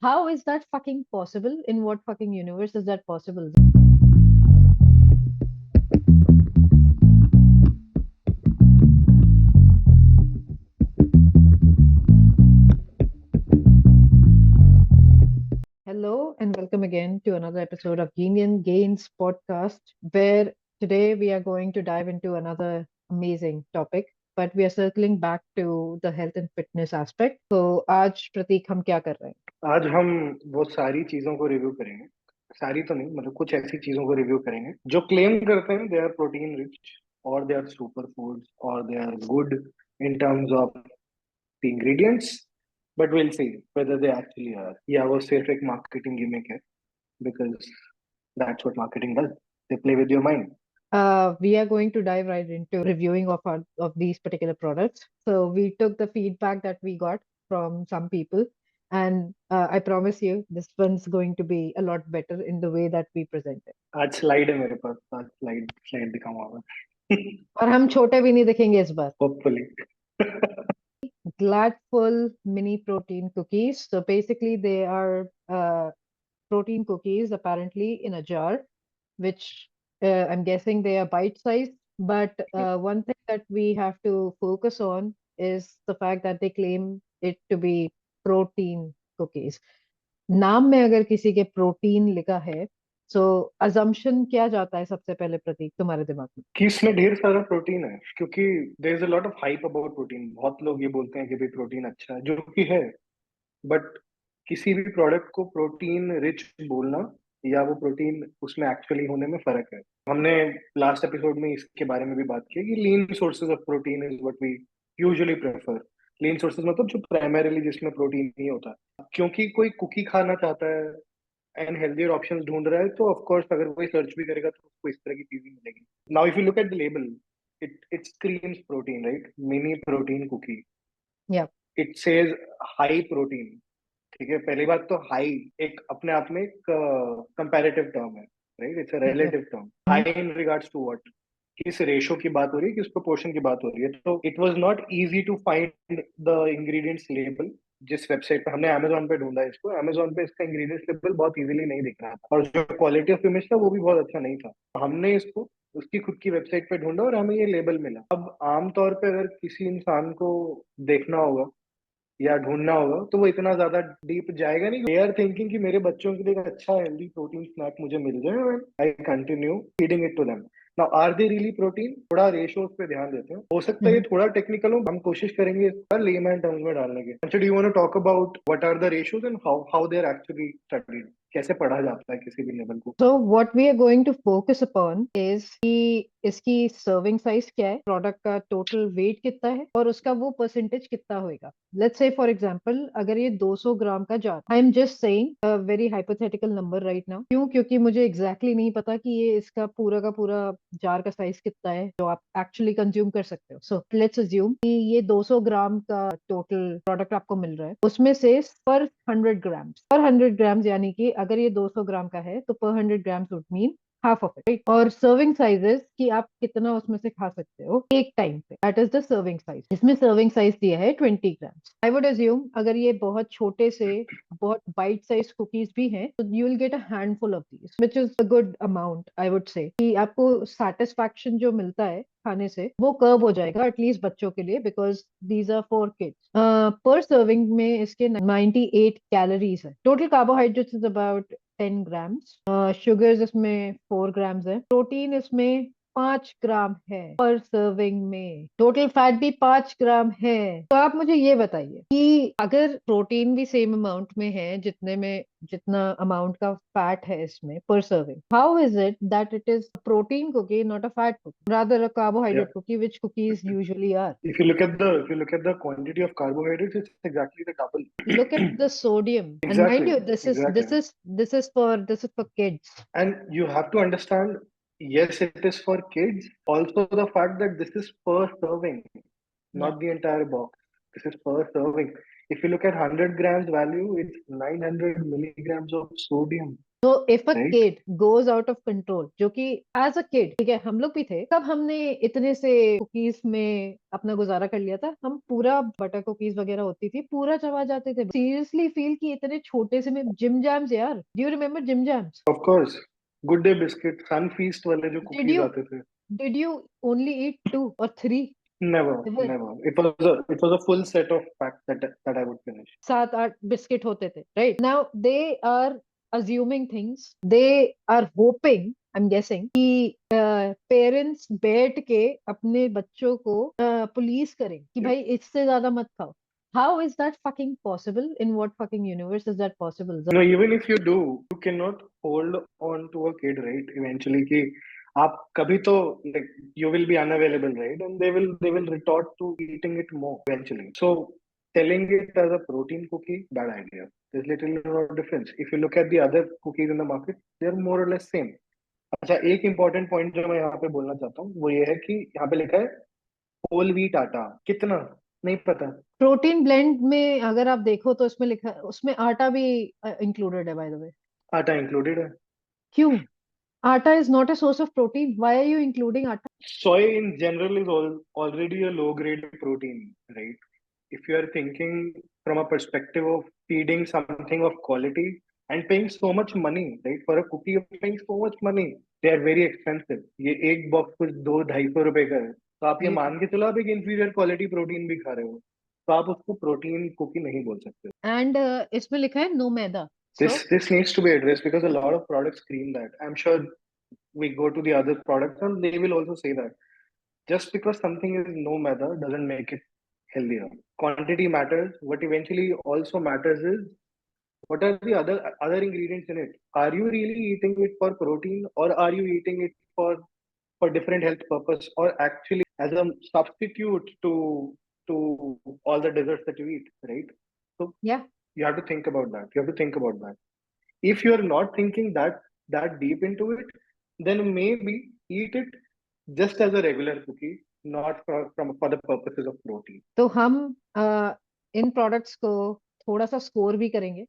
How is that fucking possible? In what fucking universe is that possible? Hello and welcome again to another episode of Ghee Gains Podcast, where today we are going to dive into another amazing topic, but we are circling back to the health and fitness aspect. So आज प्रतीक हम क्या कर रहे हैं? आज हम वो सारी चीजों को रिव्यू करेंगे। सारी तो नहीं, मतलब कुछ ऐसी चीजों को रिव्यू करेंगे जो क्लेम करते हैं दे आर प्रोटीन रिच और दे आर सुपर फूड्स और they are good in terms of the ingredients, but will see whether they actually are, या वो सिर्फ एक मार्केटिंग गिमिक है, because that's what marketing does, they play with your mind. We are going to dive right into reviewing of these particular products. So we took the feedback that we got from some people, and I promise you, this one's going to be a lot better in the way that we present it. आज slide है मेरे पास, आज slide slide दिखाऊंगा मैं। और हम छोटे भी नहीं दिखेंगे इस बार. Hopefully. Gladful mini protein cookies. So basically, they are protein cookies apparently in a jar, which I'm guessing they are bite-sized. But one thing that we have to focus on is the fact that they claim it to be protein cookies. नाम में अगर किसी के protein लिखा है, सो assumption क्या जाता है सबसे पहले प्रतीक तुम्हारे दिमाग में? कि इसमें ढेर सारा प्रोटीन है, क्योंकि there is a lot of hype about protein. बहुत लोग ये बोलते हैं कि भाई प्रोटीन अच्छा है, जो कि है, बट किसी भी प्रोडक्ट को प्रोटीन रिच बोलना या वो प्रोटीन उसमें एक्चुअली होने में फर्क है। हमने लास्ट एपिसोड में इसके बारे में भी बात की कि lean sources of protein is what we usually prefer. Lean sources मतलब जो प्राइमरीली जिसमें प्रोटीन नहीं होता, क्योंकि कोई कुकी खाना चाहता है एंड हेल्दियर ऑप्शंस ढूंढ रहा है, तो ऑफ कोर्स अगर कोई सर्च भी करेगा तो उसको इस तरह की चीजें मिलेगी। Now if you look at the label, it screams protein, right? Mini protein cookie, या इट सेज हाई प्रोटीन। ठीक है, पहली बात तो हाई एक अपने आप में एक कंपैरेटिव टर्म है, right? It's a relative term. High in regards to what? किस रेशो की बात हो रही है, किस प्रोपोर्शन की बात हो रही है? तो it was not easy to find the ingredients label. जिस वेबसाइट पे हमने अमेजोन पे ढूंढा इसको, अमेजोन पे इसका इंग्रेडिएंट्स लेबल बहुत इजीली नहीं दिख रहा था, और जो क्वालिटी ऑफ इमेज था वो भी बहुत अच्छा नहीं था। हमने इसको उसकी खुद की वेबसाइट पे ढूंढा और हमें ये लेबल मिला। अब आमतौर पे अगर किसी इंसान को देखना होगा या ढूंढना होगा तो वो इतना ज्यादा डीप जाएगा नहीं। दे आर थिंकिंग कि मेरे बच्चों के लिए एक अच्छा हेल्दी प्रोटीन स्नैक मुझे मिल जाए, I continue feeding it to them. Now are they really protein? थोड़ा रेशियोज पे ध्यान देते हैं, हो सकता है ये थोड़ा टेक्निकल हो, हम कोशिश करेंगे इसका लेमैन टर्म्स में डालने के। अच्छा, do you want to talk about what are the ratios and how how they are actually studied? कैसे पढ़ा जाता है किसी भी लेवल को? So what we are going to focus upon is कि इसकी सर्विंग साइज क्या है, प्रोडक्ट का टोटल वेट कितना है और उसका वो परसेंटेज कितना होएगा. लेट्स से फॉर एग्जांपल अगर ये 200 ग्राम का jar, I am just saying a very hypothetical number right now. क्यों? क्योंकि मुझे एग्जैक्टली exactly नहीं पता कि ये इसका पूरा का पूरा जार का साइज कितना है जो आप एक्चुअली कंज्यूम कर सकते हो. सो लेट्स अज्यूम कि ये 200 ग्राम का टोटल प्रोडक्ट आपको मिल रहा है, उसमें से पर 100 ग्राम्स यानी कि अगर ये 200 ग्राम का है तो पर 100 grams would mean half of it. और सर्विंग साइजेस कि आप कितना उसमें से खा सकते हो एक टाइम पे, that is the serving size. इसमें सर्विंग साइज दिया है 20 ग्राम्स. आई वुड अज्यूम अगर ये बहुत छोटे से बहुत बाइट साइज कुकीज भी हैं तो you will get a handful of these, which is a good amount. I would say कि आपको सेटिस्फैक्शन जो मिलता है खाने से वो कर्व हो जाएगा एटलीस्ट बच्चों के लिए, because these are for kids. Per serving में इसके 98 कैलोरीज है. Total carbohydrates is about 10 grams. Sugars इसमें 4 ग्राम्स है. प्रोटीन इसमें 5 ग्राम है पर सर्विंग में. टोटल फैट भी 5 ग्राम है. तो आप मुझे ये बताइए कि अगर प्रोटीन भी सेम अमाउंट में है जितने में जितना अमाउंट का फैट है इसमें per serving, how is it that it is protein cookie not a fat cookie, rather a Yeah. Carbohydrate cookie which cookies usually are? If you look at the quantity of carbohydrates, it's exactly the double. Look at the sodium, and mind Exactly, you, this is exactly. this is this is for kids. And you have to understand, yes, it is for kids. Also, the fact that this is per serving, Yeah. not the entire box. This is per serving. If you look at 100 grams value, it's 900 milligrams of sodium, तो if a right? Kid goes out of control, जो कि as a kid, ठीक है, हम लोग भी थे तब, हमने इतने से कुकीज में अपना गुजारा कर लिया था, हम पूरा बटर कुकीज वगैरह होती थी पूरा चबा जाते थे। सीरियसली फील कि इतने छोटे से में जिम जैम्स, यार, do you remember Jim Jams? Of course, Good Day biscuit, Sunfeast वाले जो डिड कुकीज यू आते थे। Did you only eat 2 or 3? Never, never. It was a full set of packs that I would finish. 7-8 biscuit होते थे, right? Now they are assuming things, they are hoping, I'm guessing, कि parents बैठ के अपने बच्चों को police करें कि Yep. भाई इससे ज्यादा मत खाओ। How is that fucking possible? In what fucking universe is that possible? No, even if you do, you cannot hold on to a kid, right? Eventually, कि आप कभी तो, like, you will be unavailable, right? And they will retort to eating it more eventually. So telling it as a protein cookie, bad idea. There's literally no difference. If you look at the other cookies in the market, they're more or less same. अच्छा, एक important point जो मैं यहाँ पे बोलना चाहता हूँ वो ये है कि यहाँ पे लिखा है होल व्हीट आटा, कितना नहीं पता। प्रोटीन ब्लेंड में अगर आप देखो तो उसमें लिखा, उसमें आटा भी इंक्लूडेड है, बाय द वे। आटा इंक्लूडेड है। क्यों? Atta is not a source of protein, why are you including atta? Soy in general is already a low grade protein, right? If you are thinking from a perspective of feeding something of quality and paying so much money, right? For a cookie, you're paying so much money. They are very expensive. ये एक box कुछ 200-250 रुपए का है, तो आप ये मान के चलो आप एक inferior quality प्रोटीन भी खा रहे हो, तो आप उसको प्रोटीन कुकी नहीं बोल सकते। एंड इसमें लिखा है no maida, so This needs to be addressed because a lot of products scream that. I'm sure we go to the other products and they will also say that. Just because something is no matter doesn't make it healthier. Quantity matters. What eventually also matters is what are the other ingredients in it. Are you really eating it for protein, or are you eating it for different health purpose, or actually as a substitute to all the desserts that you eat, right? So या you have to think about that. You have to think about that. If you're not thinking that deep into it, then maybe eat it just as a regular cookie, not for the purposes of protein. तो हम इन products को थोड़ा सा score भी करेंगे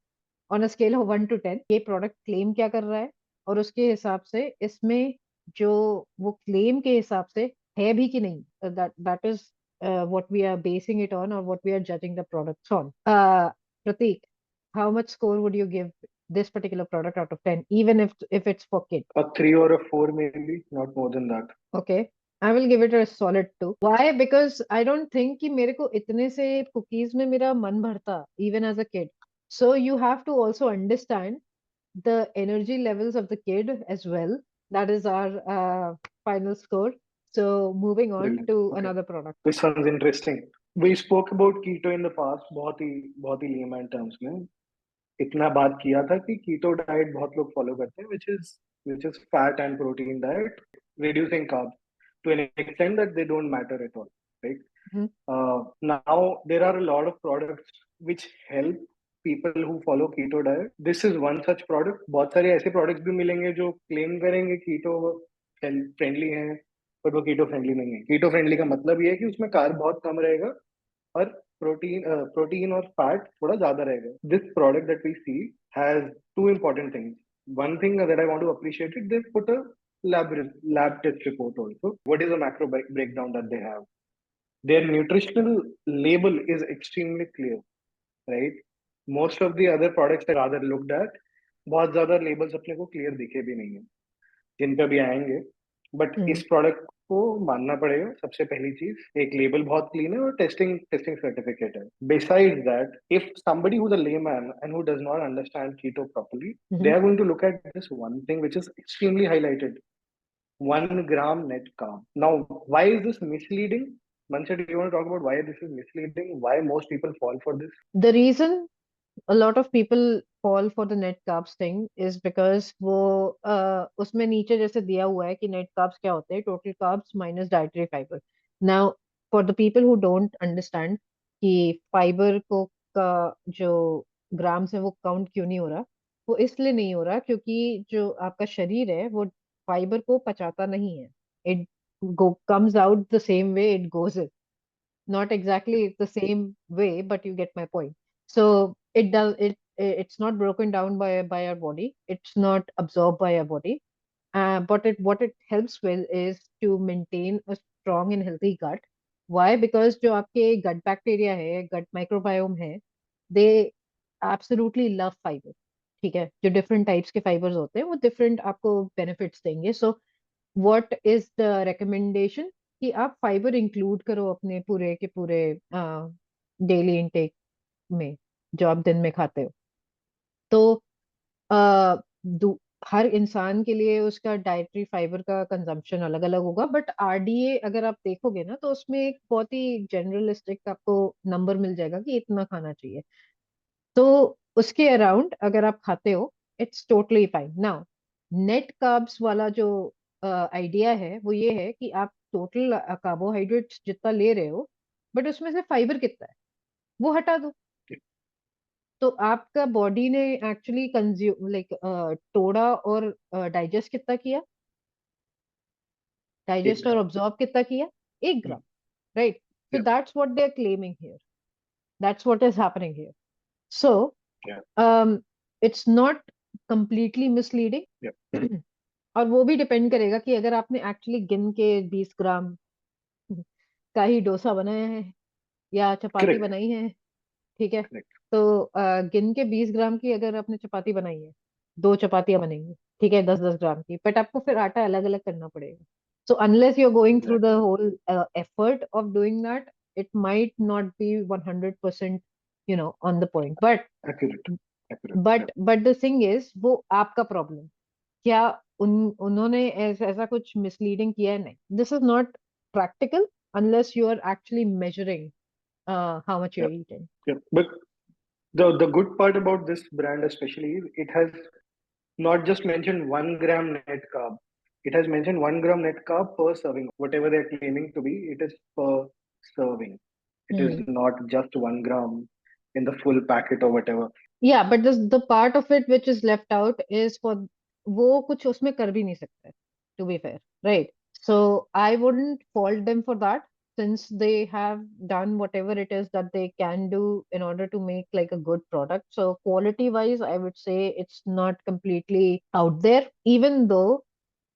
on a scale of 1 to 10, ये product claim क्या कर रहा है, और उसके हिसाब से इसमें जो वो क्लेम के हिसाब से है भी कि नहीं, that is what we are basing it on, और what we are judging the products on. Prateek, how much score would you give this particular product out of 10, even if it's for kid? A 3 or a 4 maybe, not more than that. Okay, I will give it a solid 2. Why? Because I don't think कि मेरे को इतने से cookies में मेरा मन भरता, even as a kid. So you have to also understand the energy levels of the kid as well. That is our final score. So moving on Brilliant. to Okay. another product. This one's interesting. We spoke about keto in the past, बहुत ही layman terms में। इतना बात किया था कि keto diet बहुत लोग follow करते हैं, which is fat and protein diet, reducing carbs to an extent that they don't matter at all, right? Mhm. Now there are a lot of products which help people who follow keto diet. This is one such product. बहुत सारे ऐसे products भी मिलेंगे जो claim करेंगे keto friendly हैं, but वो keto friendly नहीं है। keto friendly का मतलब ये है कि उसमें कार्ब बहुत कम रहेगा और प्रोटीन और फैट थोड़ा ज्यादा रहेगा। This product that we see has two important things. One thing that I want to appreciate it, they put a lab test report also. What is the macro breakdown that they have? Their nutritional label is extremely clear, right? Most of the other products that rather looked at, बहुत ज्यादा labels अपने को clear दिखे भी नहीं है, जिन पे भी आएंगे। बट इस Mm. प्रोडक्ट को मानना पड़ेगा, सबसे पहली चीज एक लेबल बहुत क्लीन है और टेस्टिंग टेस्टिंग सर्टिफिकेट है। Besides that, if somebody who's a layman and who does not understand keto properly, they Mhm. are going to look at this one thing which is extremely highlighted: 1 gram net carb. Now, why is this misleading? Mansha, do you want to talk about why this is misleading? Why most people fall for this? The reason a lot of people fall for the net carbs thing is because वो उसमें नीचे जैसे दिया हुआ है कि net carbs क्या होते हैं, total carbs minus dietary fiber. Now, for the people who don't understand कि फाइबर को का जो ग्राम्स है वो काउंट क्यों नहीं हो रहा, वो इसलिए नहीं हो रहा क्योंकि जो आपका शरीर है वो फाइबर को पचाता नहीं है। It comes out the same way it goes in, not exactly the same way, but you get my point. So it's not broken down by our body, it's not absorbed by our body. But what it helps with is to maintain a strong and healthy gut. Why? Because जो आपके gut bacteria है, gut microbiome है, they absolutely love fiber. ठीक है, जो different types के fibers होते हैं वो different आपको benefits देंगे. So what is the recommendation कि आप फाइबर इंक्लूड करो अपने पूरे के पूरे डेली इनटेक में, जो आप दिन में खाते हो. तो आ, हर इंसान के लिए उसका डाइटरी फाइबर का कंजम्पशन अलग अलग होगा, बट आरडीए अगर आप देखोगे ना तो उसमें एक बहुत ही जनरलिस्टिक आपको नंबर मिल जाएगा कि इतना खाना चाहिए. तो उसके अराउंड अगर आप खाते हो, it's totally fine. Now net carbs वाला जो आइडिया है वो ये है कि आप टोटल कार्बोहाइड्रेट्स जितना ले रहे हो, बट उसमें से फाइबर कितना है वो हटा दो. तो आपका बॉडी ने एक्चुअली कंज्यूम लाइक तोड़ा और डाइजेस्ट कितना किया, एक डाइजेस्ट और ग्राम ऑब्जॉर्ब कितना किया? 1 ग्राम. Right. So yeah that's what they are claiming here, that's what is happening here. So yeah it's not completely yeah misleading. और वो भी डिपेंड करेगा कि अगर आपने एक्चुअली गिन के 20 ग्राम का ही डोसा बनाया है या चपाती करेक्ट बनाई है. ठीक है. करेक्ट तो गिन के 20 ग्राम की अगर आपने चपाती बनाई है, 2 चपातियां बनेंगी. ठीक है, 10-10 ग्राम की, बट आपको फिर आटा अलग अलग करना पड़ेगा. So unless you are going through the exactly whole effort of doing that, it might not be 100% on the point. But accurate accurate या बट द थिंग इज वो आपका प्रॉब्लम. क्या उन्होंने ऐसा कुछ मिसलीडिंग किया है? नहीं. This is not practical unless you are actually measuring how much या you're eating. या but the good part about this brand especially is it has not just mentioned 1 gram net carb. It has mentioned 1 gram net carb per serving. Whatever they're claiming to be, it is per serving. It is Hmm. not just 1 gram in the full packet or whatever. Yeah, but the part of it which is left out is for वो कुछ उसमें कर भी नहीं सकते, to be fair, right? So I wouldn't fault them for that, since they have done whatever it is that they can do in order to make like a good product. So quality wise, I would say it's not completely out there, even though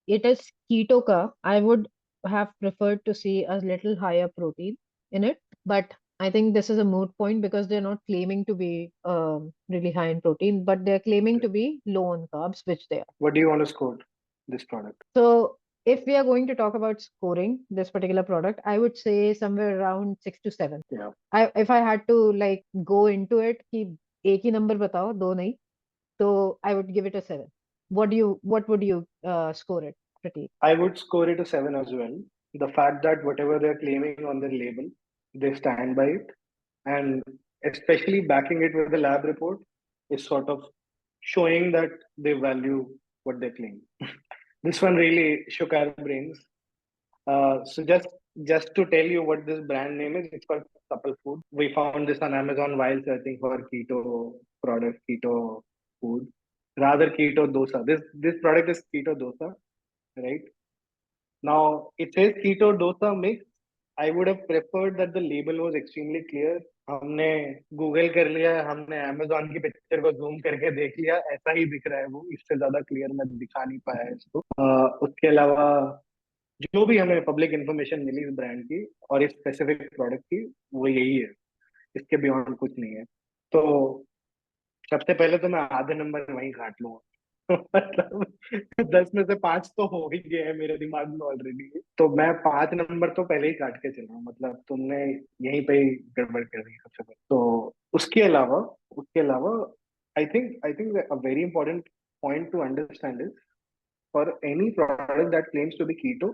it is keto ka. I would have preferred to see a little higher protein in it, but I think this is a moot point because they're not claiming to be really high in protein, but they're claiming to be low on carbs, which they are. What do you want to score this product? So if we are going to talk about scoring this particular product, I would say somewhere around 6 to 7. Yeah, If I had to like go into it कि एक ही number बताओ, दो नहीं, तो I would give it a 7. What would you score it, Prateek? I would score it a 7 as well. The fact that whatever they're claiming on their label, they stand by it, and especially backing it with the lab report is sort of showing that they value what they claim. This one really shook our brains. So just to tell you what this brand name is, it's called Couple Food. We found this on Amazon while searching for keto product, keto food, rather keto dosa. This product is keto dosa, right? Now it says keto dosa mix. I would have preferred that the label was extremely clear. हमने Google कर लिया, हमने Amazon की picture को zoom करके देख लिया, ऐसा ही दिख रहा है वो, इससे ज्यादा क्लियर मैं दिखा नहीं पाया इसको. उसके अलावा जो भी हमें पब्लिक इंफॉर्मेशन मिली इस ब्रांड की और इस स्पेसिफिक प्रोडक्ट की, वो यही है. इसके बियॉन्ड कुछ नहीं है. तो सबसे पहले तो मैं आधे नंबर वहीं काट लूंगा. मतलब 10 में से 5 तो हो ही गए हैं मेरे दिमाग में ऑलरेडी. तो मैं 5 नंबर तो पहले ही काट के चल रहा हूँ. मतलब तुमने यहीं पे ही गड़बड़ कर दी सबसे पहले. तो उसके अलावा I think a very important point to understand is for any product that claims to be keto,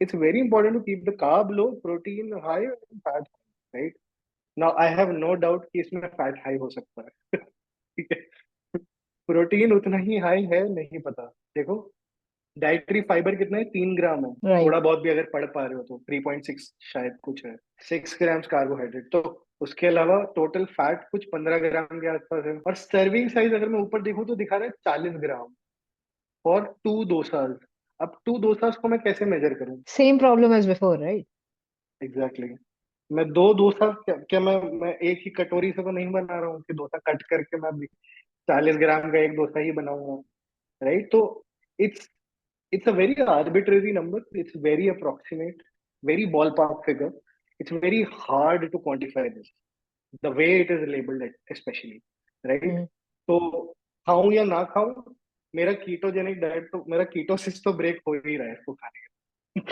it's very important to keep the carb low, protein high, and fat high, right? Now, I have no doubt कि इसमें fat high हो सकता है. ठीक है. Protein उतना ही high है नहीं पता. देखो, डाइटरी फाइबर कितना है? 3 ग्राम है. Right. थोड़ा बहुत भी अगर पढ़ पा रहे हो तो 3.6 शायद कुछ है. 6 ग्राम कार्बोहाइड्रेट. तो उसके अलावा टोटल फैट कुछ 15 ग्राम के आसपास है. और सर्विंग साइज अगर मैं ऊपर देखूं तो दिखा रहा है 40 ग्राम और 2 डोसाज. अब 2 डोसाज को मैं कैसे मेजर करूं? Same problem as before, right? Exactly exactly. मैं दो डोसा क्या मैं एक ही कटोरी से तो नहीं बना रहा हूँ कि डोसा कट करके मैं 40 ग्राम का एक डोसा ही बनाऊंगा, राइट? तो it's it's a very arbitrary number. It's very approximate, very ballpark figure. It's very hard to quantify this, the way it is labeled, especially, right? हम्म। तो खाऊं या ना खाऊं, मेरा कीटोजेनिक डाइट तो, मेरा कीटोसिस तो ब्रेक हो ही रहा है इसको खाने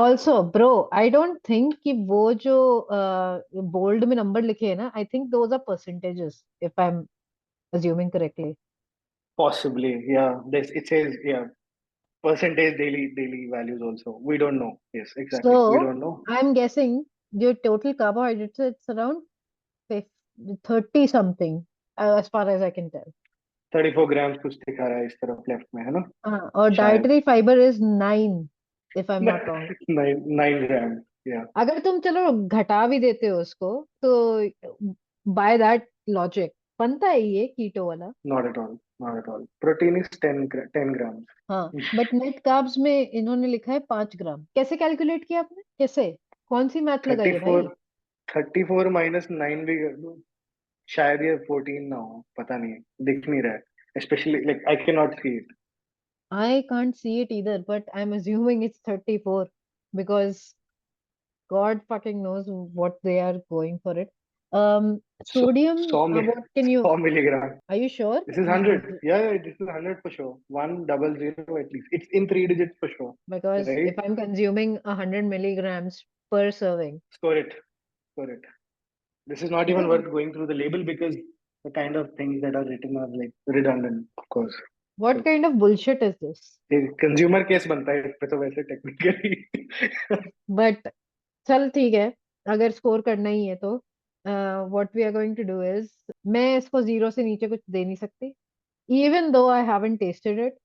also bro, I don't think कि वो जो बोल्ड में नंबर लिखे हैं ना, I think those are percentages, if I am assuming correctly. Possibly, yeah. This it says, yeah, percentage daily values also. We don't know. Yes, exactly. We So don't know. I'm guessing your total carbohydrates, it's around 30 something, as far as I can tell. 34 ग्राम कुछ दिखा रहा है इस तरफ left में, है ना? हाँ, और शायद dietary fibre is 9, if I am not wrong. 9 ग्राम, या। अगर तुम चलो घटा भी देते हो उसको, तो बाय दैट लॉजिक बनता है ये कीटो वाला। Not at all. Not at all. Protein is 10 grams. हाँ, बट नेट कार्ब्स में इन्होंने लिखा है 5 ग्राम। कैसे कैलकुलेट किया आपने, कैसे, कौन सी मैथ लगाई थर्टी है भाई? फोर 34 - 9 भी कर दो, शायद ये 14 ना हो, पता नहीं, दिख नहीं रहा है, specially like I can not see it. I can't see it either, but I'm assuming it's 34 because God fucking knows what they are going for it. Sodium, 100 what can you, 100 milligram. are you sure? This is 100. Yeah, this is 100 for sure. 100 at least. It's in 3 digits for sure. Because Right? if I'm consuming 100 milligrams per serving, Score it. Score it. This is not even then worth going through the label because the kind of things that are written are like redundant, of course. what So, kind of bullshit is this? Consumer case बनता है इस पे तो वैसे technically. But चल ठीक है, अगर स्कोर करना ही है तो what we are going to do is, मैं इसको 0 से नीचे कुछ दे नहीं सकती, even though I haven't tested it.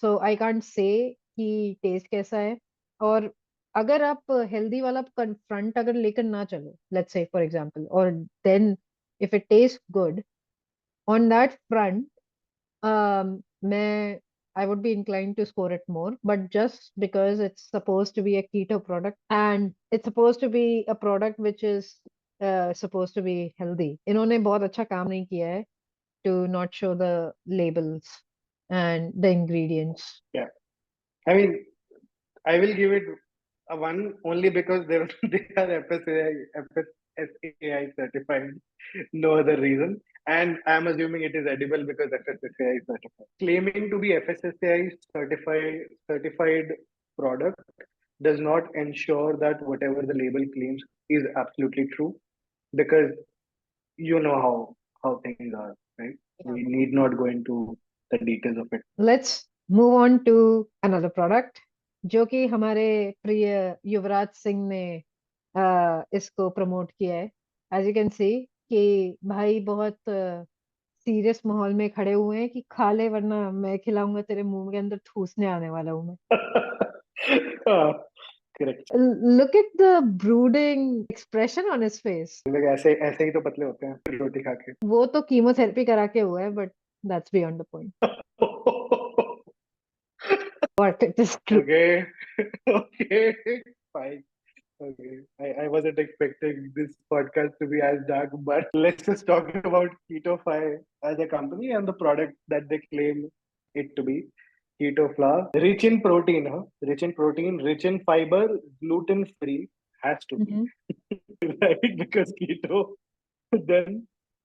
So I can't say कि टेस्ट कैसा है। और अगर आप हेल्दी वाला फ्रंट अगर लेकर ना चलो, लेट्स से फॉर एग्जांपल, और then if it taste good on that front, मैं I would be inclined to score it more, but just because it's supposed to be a keto product and it's supposed to be a product which is supposed to be healthy, इन्होंने बहुत अच्छा काम नहीं किया है to not show the labels and the ingredients. Yeah, I mean, I will give it a one only because they are FSSAI certified. No other reason. And I'm assuming it is edible because FSSAI is certified. Claiming to be FSSAI certified product does not ensure that whatever the label claims is absolutely true, because you know how things are, right? Yeah. We need not go into the details of it. Let's move on to another product, जो कि हमारे प्रिय युवराज सिंह ने इसको promote किया है। As you can see कि भाई बहुत सीरियस माहौल में खड़े हुए हैं कि खा ले वरना मैं खिलाऊंगा, तेरे मुंह के अंदर ठूसने आने वाला हूं मैं। Correct. Look at the brooding expression on his face. लोग ऐसे ऐसे ही तो पतले होते हैं रोटी खा के। वो तो कीमोथेरेपी करा के हुआ है, but that's beyond the point, but it is true. Okay, okay, fine. Okay, I wasn't expecting this podcast to be as dark, but let's just talk about Keto as a company and the product that they claim it to be. Keto flour, rich in protein, huh? Rich in protein, rich in fiber, gluten free, has to be, right? Because keto, then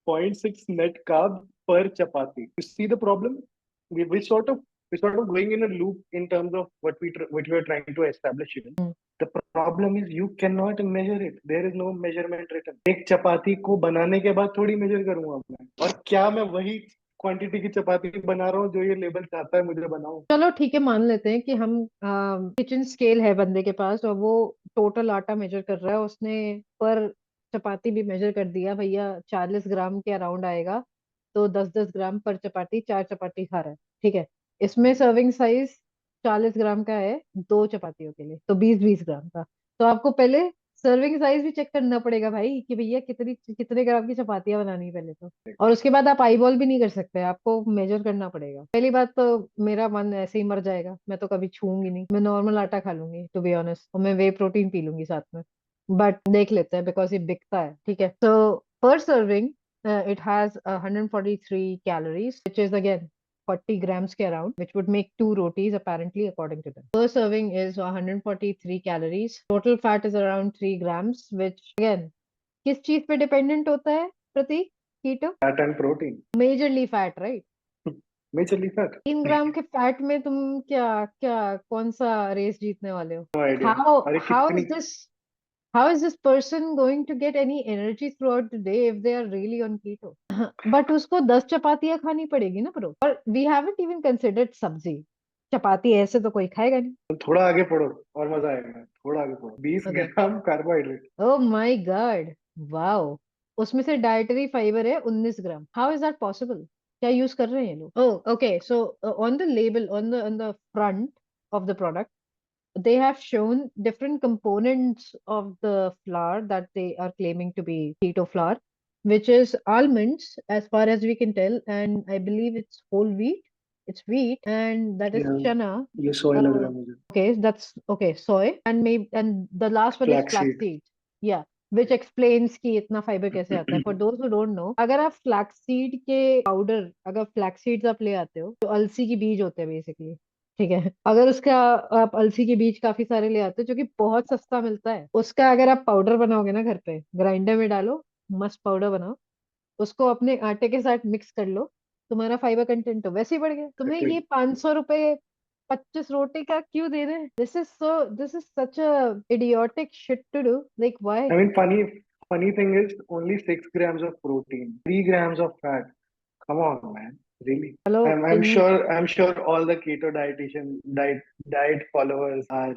0.6 net carb per chapati. You see the problem? We sort of going in a loop in terms of what we are trying to establish here. The problem is you cannot measure it. There is no measurement written. एक चपाती को बनाने के बाद थोड़ी major करूंगा मैं, और क्या मैं वही क्वांटिटी की चपाती बना रहा हूँ जो ये लेबल चाहता है मुझे बनाऊं? चलो ठीक है, मान लेते हैं कि हम किचन स्केल है बंदे के पास और वो टोटल आटा मेजर कर रहा है, उसने पर चपाती भी मेजर कर दिया, भैया 40 ग्राम के अराउंड आएगा, तो 10-10 ग्राम पर चपाती, 4 चपाती खा रहा है। ठीक है, इसमें सर्विंग साइज 40 ग्राम का है, 2 चपातियों के लिए, तो 20-20 ग्राम का। तो आपको पहले सर्विंग साइज भी चेक करना पड़ेगा भाई कि भैया कितने ग्राम की चपातियां बनानी है पहले तो। और उसके बाद आप आईबॉल भी नहीं कर सकते, आपको मेजर करना पड़ेगा। पहली बात तो मेरा मन ऐसे ही मर जाएगा, मैं तो कभी छूंगी नहीं, मैं नॉर्मल आटा खा लूंगी टू बी ऑनेस्ट, और मैं वे प्रोटीन पी लूंगी साथ में। बट देख लेते हैं बिकॉज ये बिकता है, ठीक है। सो पर serving it has 143 calories, which is again 40 grams के around, which would make two rotis apparently according to them. Per serving is 143 calories. Total fat is around 3 grams, which again किस चीज पे डिपेंडेंट होता है Prateek? Keto? Fat and protein, majorly fat, right? Majorly fat. 3 gram के fat में तुम क्या क्या कौन सा रेस जीतने वाले हो? No idea. हाउ अरे हाउ कितनी, is this How is this person going to get any energy throughout the day if they are really on keto? But उसको 10 चपातियां खानी पड़ेगी ना ब्रो। और we haven't even considered सब्जी। चपाती ऐसे तो कोई खाएगा नहीं। थोड़ा आगे पढ़ो और मजा आएगा, थोड़ा आगे पढ़ो। 20 Okay. Gram carbohydrate. Oh my God. Wow. उसमें से डाइटरी फाइबर है 19 ग्राम। How is that possible? क्या यूज कर रहे हैं ये लोग? Oh, okay. So on the label, on the front of the product, they have shown different components of the flour that they are claiming to be keto flour, which is almonds, as far as we can tell, and I believe it's whole wheat. It's wheat, and that is chana. ये सोया लग रहा है मुझे। Okay, that's okay. Soy, and maybe, and the last one is flaxseed. flaxseed. Yeah, which explains कि इतना fibre कैसे आता है। For those who don't know, अगर आप फ्लैक्सीड के पाउडर, अगर फ्लैक्सीड्स आप ले आते हो, तो अलसी के बीज होते हैं बेसिकली, ठीक है। अगर उसका आप अलसी के बीज काफी सारे ले आते हो जो कि बहुत सस्ता मिलता है, उसका अगर आप पाउडर बनाओगे ना घर पे, ग्राइंडर में डालो, मस्त पाउडर बनाओ, उसको अपने आटे के साथ मिक्स कर लो, तुम्हारा फाइबर कंटेंट तो वैसे ही बढ़ गया। तुम्हें ये 500 रुपए 25 रोटी का क्यों दे रहे हैं? This is such a idiotic shit to do, like why? I mean, funny thing is only 6 grams of protein, 3 grams of fat. Come on, man. Really? Hello, I'm in sure. I'm sure all the keto diet followers are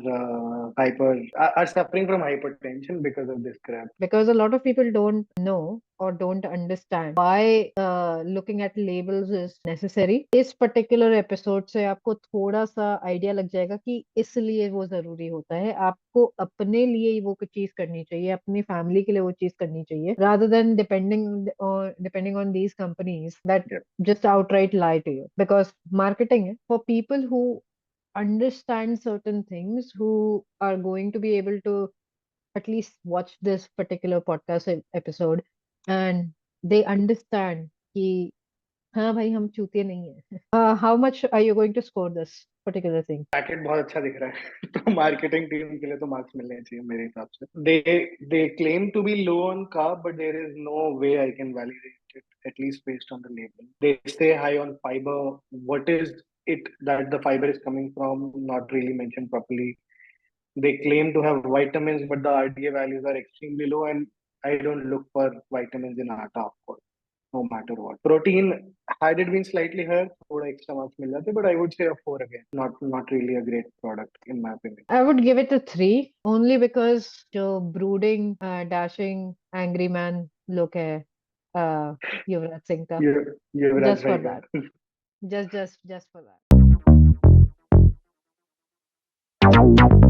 are suffering from hypertension because of this crap. because a lot of people don't know or don't understand why looking at labels is necessary. इस particular episode से आपको थोड़ा सा idea लग जाएगा कि इसलिए वो जरूरी होता है। आपको अपने लिए वो चीज करनी चाहिए, अपनी फैमिली के लिए वो चीज करनी चाहिए, rather than depending on these companies that Yeah. just outright lie to you, because marketing है for people who understand certain things, who are going to be able to at least watch this particular podcast episode and they understand कि हाँ भाई हम चूतिए नहीं है। How much are you going to score this particular thing? Packet बहुत अच्छा दिख रहा है तो मार्केटिंग टीम के लिए तो मार्क्स मिलने चाहिए मेरे हिसाब से। They claim to be low on carb but there is no way I can validate it at least based on the label. They say high on fiber. What is it that the fiber is coming from? Not really mentioned properly. They claim to have vitamins, but the RDA values are extremely low, and I don't look for vitamins in atta, of course, no matter what. Protein, had it been slightly higher, थोड़ा extra marks मिल जाते, but I would say a 4 again. Not really a great product in my opinion. I would give it a 3 only because जो brooding, dashing, angry man look है युवराज सिंह का, युवराज just for भाई that, का। just for that.